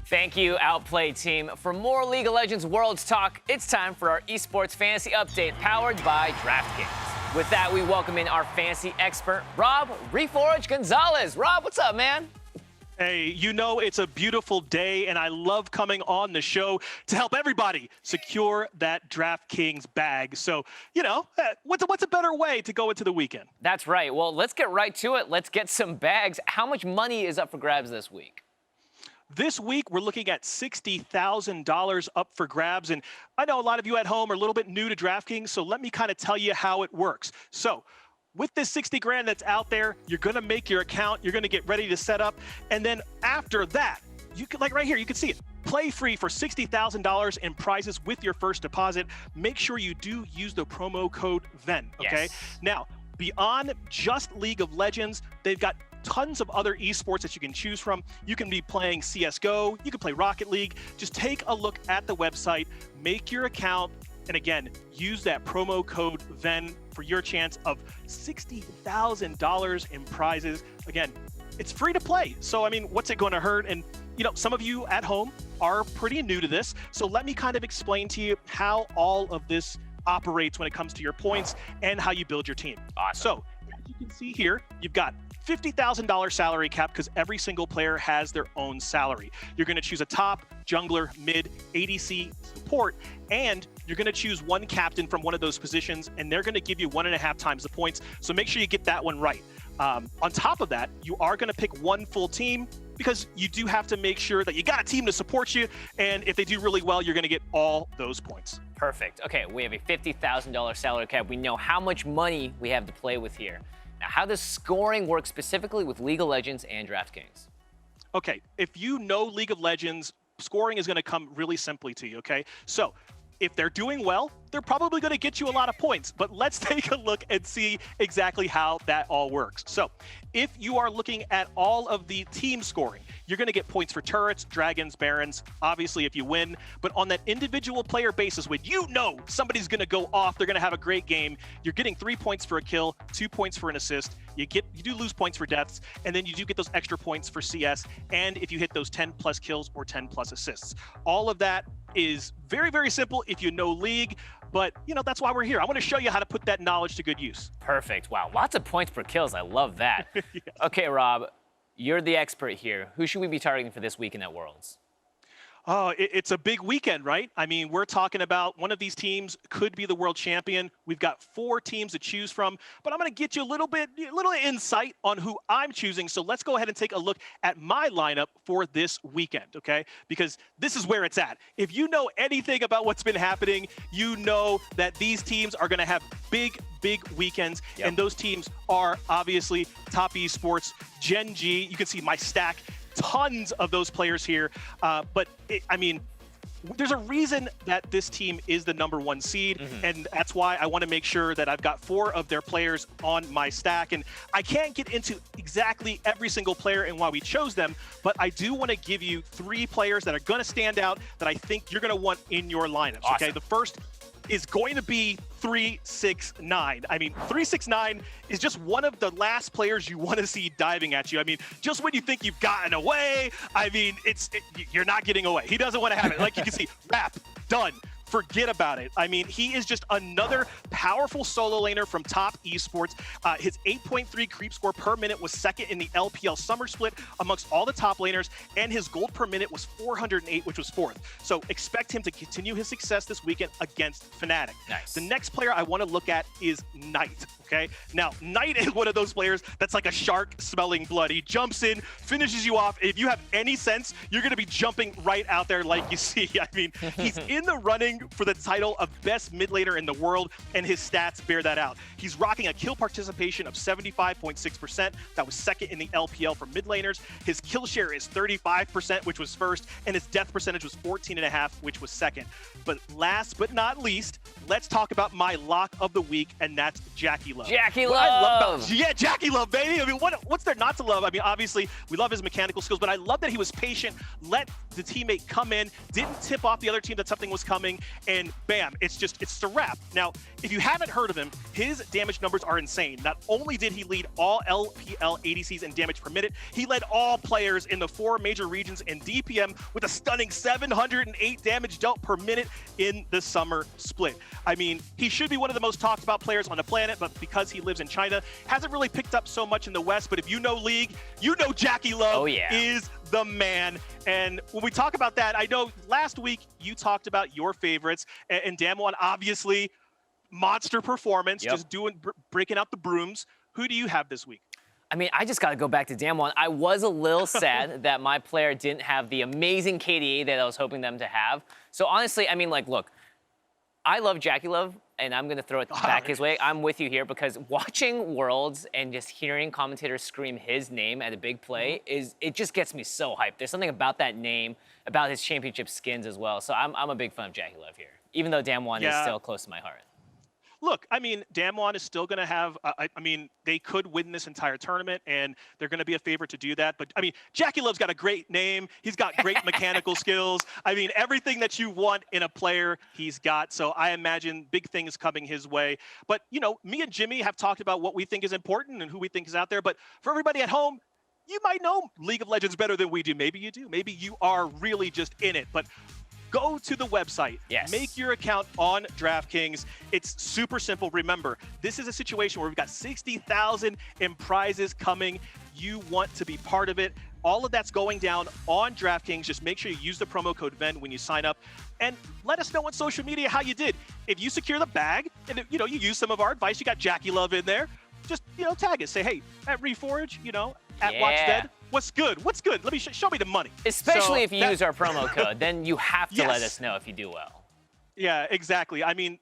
Thank you, Outplay team. For more League of Legends Worlds talk, it's time for our Esports Fantasy Update powered by DraftKings. With that, we welcome in our fantasy expert, Rob Reforge Gonzalez. Rob, what's up, man? Hey, you know it's a beautiful day, and I love coming on the show to help everybody secure that DraftKings bag. So, you know, what's a better way to go into the weekend? That's right. Well, let's get right to it. Let's get some bags. How much money is up for grabs this week? This week, we're looking at $60,000 up for grabs. And I know a lot of you at home are a little bit new to DraftKings, so let me kind of tell you how it works. So with this 60 grand that's out there, you're going to make your account. You're going to get ready to set up. And then after that, you can, like right here, you can see it. Play free for $60,000 in prizes with your first deposit. Make sure you do use the promo code VENN, okay? Yes. Now, beyond just League of Legends, they've got tons of other esports that you can choose from. You can be playing CSGO, you can play Rocket League. Just take a look at the website, make your account, and again, use that promo code VENN for your chance of $60,000 in prizes. Again, it's free to play. So, I mean, what's it going to hurt? And, you know, some of you at home are pretty new to this. So let me kind of explain to you how all of this operates when it comes to your points and how you build your team. Awesome. So, as you can see here, you've got $50,000 salary cap because every single player has their own salary. You're going to choose a top, jungler, mid, ADC, support, and you're going to choose one captain from one of those positions, and they're going to give you 1.5 times the points. So make sure you get that one right. On top of that, you are going to pick one full team because you do have to make sure that you got a team to support you, and if they do really well, you're going to get all those points. Perfect. Okay, we have a $50,000 salary cap. We know how much money we have to play with here. Now, how does scoring work specifically with League of Legends and DraftKings? Okay, if you know League of Legends, scoring is going to come really simply to you, okay? So if they're doing well, they're probably going to get you a lot of points, but let's take a look and see exactly how that all works. So if you are looking at all of the team scoring, you're going to get points for turrets, dragons, barons, obviously if you win, but on that individual player basis, when you know somebody's going to go off, they're going to have a great game, you're getting 3 points for a kill, 2 points for an assist, you do lose points for deaths, and then you do get those extra points for CS, and if you hit those 10 plus kills or 10 plus assists. All of that is very, very simple if you know League, but you know, that's why we're here. I want to show you how to put that knowledge to good use. Perfect. Wow, lots of points per kills. I love that. Yes. Okay, Rob, you're the expert here. Who should we be targeting for this weekend at Worlds? Oh, it's a big weekend, right? I mean, we're talking about one of these teams could be the world champion. We've got 4 teams to choose from, but I'm going to get you a little insight on who I'm choosing. So let's go ahead and take a look at my lineup for this weekend, okay? Because this is where it's at. If you know anything about what's been happening, you know that these teams are going to have big weekends, and those teams are obviously Top Esports, Gen G. You can see my stack. Tons of those players here, but I mean, there's a reason that this team is the #1 seed, and that's why I want to make sure that I've got 4 of their players on my stack. And I can't get into exactly every single player and why we chose them, but I do want to give you 3 players that are going to stand out that I think you're going to want in your lineups. Awesome. Okay, the first is going to be 369. I mean, 369 is just one of the last players you want to see diving at you. I mean, just when you think you've gotten away, I mean, you're not getting away. He doesn't want to have it. Like you can see, wrap, done. Forget about it. I mean, he is just another powerful solo laner from Top Esports. His 8.3 creep score per minute was second in the LPL summer split amongst all the top laners, and his gold per minute was 408, which was 4th. So expect him to continue his success this weekend against Fnatic. Nice. The next player I want to look at is Knight. Okay, now Knight is one of those players that's like a shark smelling blood. He jumps in, finishes you off. If you have any sense, you're going to be jumping right out there like you see. I mean, he's in the running for the title of best mid laner in the world, and his stats bear that out. He's rocking a kill participation of 75.6%. That was second in the LPL for mid laners. His kill share is 35%, which was first, and his death percentage was 14.5%, which was second. But last but not least, let's talk about my lock of the week, and that's Jackie Love. Jackie What I love Love. about, yeah, Jackie Love, baby. I mean, what's there not to love? I mean, obviously, we love his mechanical skills, but I love that he was patient, let the teammate come in, didn't tip off the other team that something was coming. and bam, it's the wrap. Now, if you haven't heard of him, his damage numbers are insane. Not only did he lead all LPL ADCs in damage per minute, he led all players in the 4 major regions in DPM with a stunning 708 damage dealt per minute in the summer split. I mean, he should be one of the most talked about players on the planet, but because he lives in China, hasn't really picked up so much in the West. But if you know League, you know Jackie Love is the man. And when we talk about that, I know last week you talked about your favorites, and Damwon, obviously, monster performance, just breaking out the brooms. Who do you have this week? I mean, I just got to go back to Damwon. I was a little sad that my player didn't have the amazing KDA that I was hoping them to have. So honestly, I mean, like, look, I love Jackie Love, and I'm going to throw it back his way. I'm with you here because watching Worlds and just hearing commentators scream his name at a big play it just gets me so hyped. There's something about that name, about his championship skins as well. So I'm a big fan of Jackie Love here, even though Damwon is still close to my heart. Look, I mean, Damwon is still going to have, I mean, they could win this entire tournament, and they're going to be a favorite to do that. But, I mean, Jackie Love's got a great name. He's got great mechanical skills. I mean, everything that you want in a player, he's got. So I imagine big things coming his way. But, you know, me and Jimmy have talked about what we think is important and who we think is out there. But for everybody at home, you might know League of Legends better than we do. Maybe you do. Maybe you are really just in it. But go to the website, make your account on DraftKings. It's super simple. Remember, this is a situation where we've got 60,000 in prizes coming. You want to be part of it. All of that's going down on DraftKings. Just make sure you use the promo code VENN when you sign up, and let us know on social media how you did. If you secure the bag, and you use some of our advice, you got Jackie Love in there, just tag us. Say, hey, at Reforge, at WatchDead. What's good? What's good? Let me show me the money. Especially if you use our promo code, then you have to let us know if you do well. Yeah, exactly. I mean,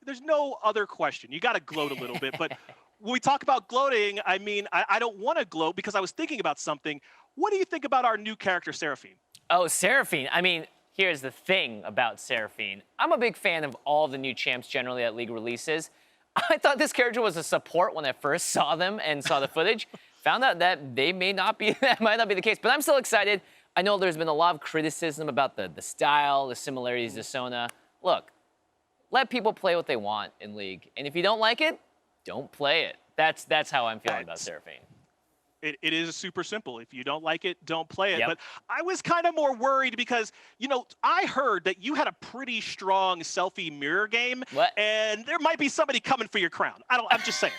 there's no other question. You got to gloat a little bit, but when we talk about gloating, I mean, I don't want to gloat because I was thinking about something. What do you think about our new character, Seraphine? Oh, Seraphine. I mean, here's the thing about Seraphine. I'm a big fan of all the new champs generally at League releases. I thought this character was a support when I first saw them and saw the footage. Found out that that might not be the case, but I'm still excited. I know there's been a lot of criticism about the style, the similarities to Sona. Look, let people play what they want in League, and if you don't like it, don't play it. That's how I'm feeling about Seraphine. It is super simple. If you don't like it, don't play it. Yep. But I was kind of more worried because, I heard that you had a pretty strong selfie mirror game. What? And there might be somebody coming for your crown. I'm just saying.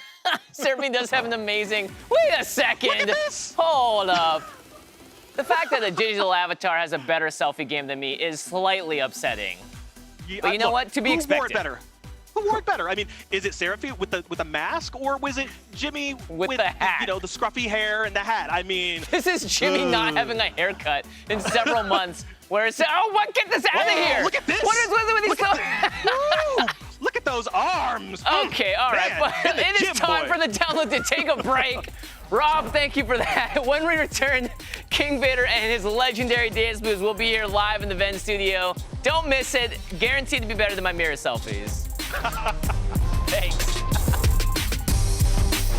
Seraphine does have an amazing... Wait a second. Look at this. Hold up. The fact that a digital avatar has a better selfie game than me is slightly upsetting. But you know what? To be expected. Who wore it better? Who wore it better? I mean, is it Seraphine with a mask, or was it Jimmy with the hat? The scruffy hair and the hat? I mean, this is Jimmy not having a haircut in several months. Where it's what? Get this out of here! Look at this! What is with these clothes? Look at those arms! Okay, all right, but it is time for the download to take a break. Rob, thank you for that. When we return, King Vader and his legendary dance moves will be here live in the VENN studio. Don't miss it. Guaranteed to be better than my mirror selfies. Thanks.